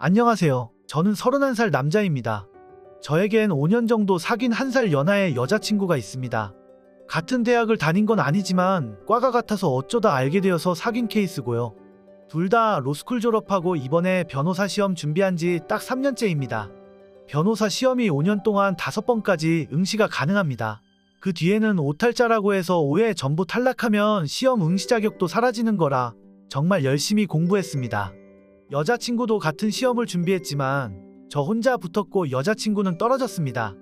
안녕하세요. 저는 31살 남자입니다. 저에겐 5년 정도 사귄 1살 연하의 여자친구가 있습니다. 같은 대학을 다닌 건 아니지만 과가 같아서 어쩌다 알게 되어서 사귄 케이스고요. 둘 다 로스쿨 졸업하고 이번에 변호사 시험 준비한 지 딱 3년째입니다. 변호사 시험이 5년 동안 5번까지 응시가 가능합니다. 그 뒤에는 오탈자라고 해서 5회 전부 탈락하면 시험 응시 자격도 사라지는 거라 정말 열심히 공부했습니다. 여자친구도 같은 시험을 준비했지만 저 혼자 붙었고 여자친구는 떨어졌습니다.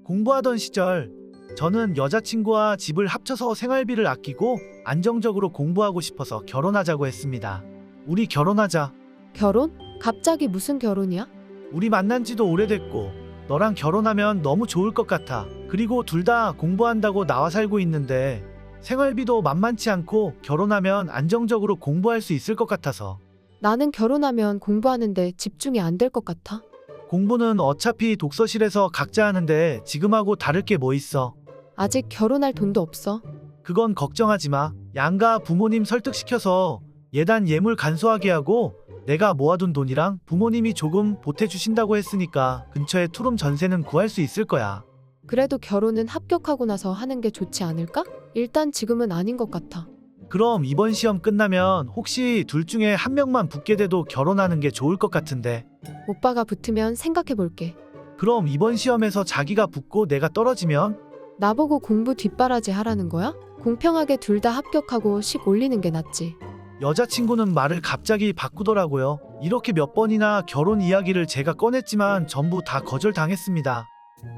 공부하던 시절 저는 여자친구와 집을 합쳐서 생활비를 아끼고 안정적으로 공부하고 싶어서 결혼하자고 했습니다. 우리 결혼하자. 결혼? 갑자기 무슨 결혼이야? 우리 만난 지도 오래됐고 너랑 결혼하면 너무 좋을 것 같아. 그리고 둘 다 공부한다고 나와 살고 있는데 생활비도 만만치 않고 결혼하면 안정적으로 공부할 수 있을 것 같아서. 나는 결혼하면 공부하는데 집중이 안 될 것 같아. 공부는 어차피 독서실에서 각자 하는데 지금하고 다를 게 뭐 있어. 아직 결혼할 돈도 없어. 그건 걱정하지 마. 양가 부모님 설득시켜서 예단 예물 간소하게 하고 내가 모아둔 돈이랑 부모님이 조금 보태주신다고 했으니까 근처에 투룸 전세는 구할 수 있을 거야. 그래도 결혼은 합격하고 나서 하는 게 좋지 않을까? 일단 지금은 아닌 것 같아. 그럼 이번 시험 끝나면 혹시 둘 중에 한 명만 붙게 돼도 결혼하는 게 좋을 것 같은데. 오빠가 붙으면 생각해 볼게. 그럼 이번 시험에서 자기가 붙고 내가 떨어지면? 나보고 공부 뒷바라지 하라는 거야? 공평하게 둘 다 합격하고 식 올리는 게 낫지. 여자친구는 말을 갑자기 바꾸더라고요. 이렇게 몇 번이나 결혼 이야기를 제가 꺼냈지만 전부 다 거절당했습니다.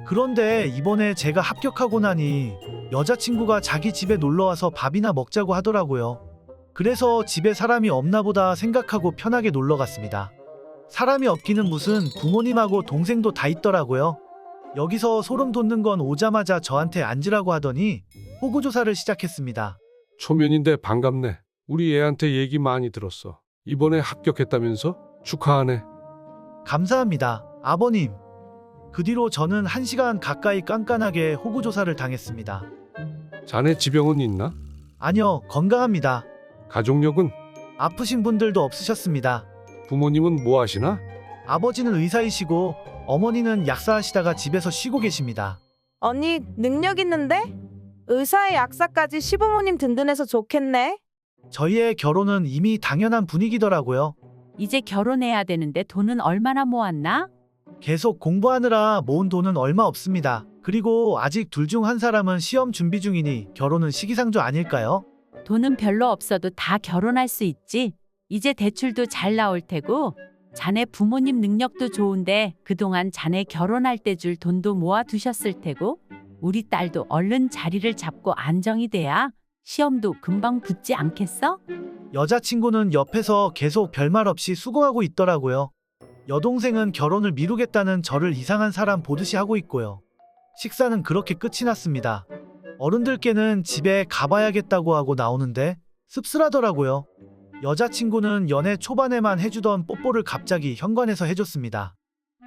그런데 이번에 제가 합격하고 나니 여자친구가 자기 집에 놀러와서 밥이나 먹자고 하더라고요. 그래서 집에 사람이 없나 보다 생각하고 편하게 놀러 갔습니다. 사람이 없기는 무슨 부모님하고 동생도 다 있더라고요. 여기서 소름 돋는 건 오자마자 저한테 앉으라고 하더니 호구조사를 시작했습니다. 초면인데 반갑네. 우리 애한테 얘기 많이 들었어. 이번에 합격했다면서? 축하하네. 감사합니다, 아버님. 그 뒤로 저는 1시간 가까이 깐깐하게 호구조사를 당했습니다. 자네 지병은 있나? 아니요, 건강합니다. 가족력은? 아프신 분들도 없으셨습니다. 부모님은 뭐 하시나? 아버지는 의사이시고 어머니는 약사하시다가 집에서 쉬고 계십니다. 언니 능력 있는데? 의사의 약사까지 시부모님 든든해서 좋겠네. 저희의 결혼은 이미 당연한 분위기더라고요. 이제 결혼해야 되는데 돈은 얼마나 모았나? 계속 공부하느라 모은 돈은 얼마 없습니다. 그리고 아직 둘 중 한 사람은 시험 준비 중이니 결혼은 시기상조 아닐까요? 돈은 별로 없어도 다 결혼할 수 있지. 이제 대출도 잘 나올 테고 자네 부모님 능력도 좋은데 그동안 자네 결혼할 때 줄 돈도 모아두셨을 테고 우리 딸도 얼른 자리를 잡고 안정이 돼야 시험도 금방 붙지 않겠어? 여자친구는 옆에서 계속 별말 없이 수긍하고 있더라고요. 여동생은 결혼을 미루겠다는 저를 이상한 사람 보듯이 하고 있고요. 식사는 그렇게 끝이 났습니다. 어른들께는 집에 가봐야겠다고 하고 나오는데 씁쓸하더라고요. 여자친구는 연애 초반에만 해주던 뽀뽀를 갑자기 현관에서 해줬습니다.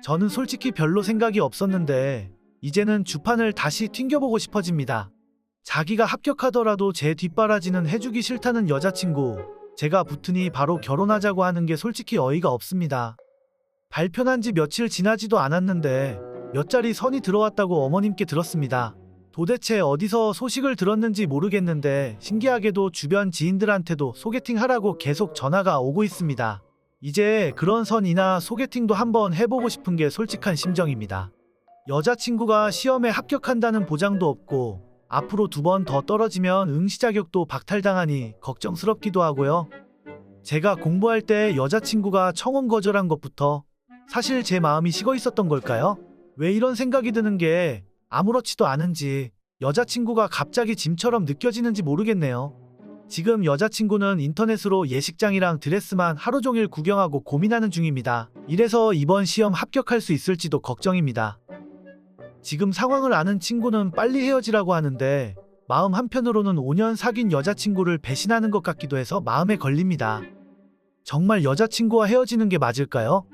저는 솔직히 별로 생각이 없었는데 이제는 주판을 다시 튕겨보고 싶어집니다. 자기가 합격하더라도 제 뒷바라지는 해주기 싫다는 여자친구. 제가 붙으니 바로 결혼하자고 하는 게 솔직히 어이가 없습니다. 발표난 지 며칠 지나지도 않았는데 몇 자리 선이 들어왔다고 어머님께 들었습니다. 도대체 어디서 소식을 들었는지 모르겠는데 신기하게도 주변 지인들한테도 소개팅 하라고 계속 전화가 오고 있습니다. 이제 그런 선이나 소개팅도 한번 해보고 싶은 게 솔직한 심정입니다. 여자친구가 시험에 합격한다는 보장도 없고 앞으로 2번 더 떨어지면 응시 자격도 박탈당하니 걱정스럽기도 하고요. 제가 공부할 때 여자친구가 청혼 거절한 것부터 사실 제 마음이 식어 있었던 걸까요? 왜 이런 생각이 드는 게 아무렇지도 않은지 여자친구가 갑자기 짐처럼 느껴지는지 모르겠네요. 지금 여자친구는 인터넷으로 예식장이랑 드레스만 하루 종일 구경하고 고민하는 중입니다. 이래서 이번 시험 합격할 수 있을지도 걱정입니다. 지금 상황을 아는 친구는 빨리 헤어지라고 하는데 마음 한편으로는 5년 사귄 여자친구를 배신하는 것 같기도 해서 마음에 걸립니다. 정말 여자친구와 헤어지는 게 맞을까요?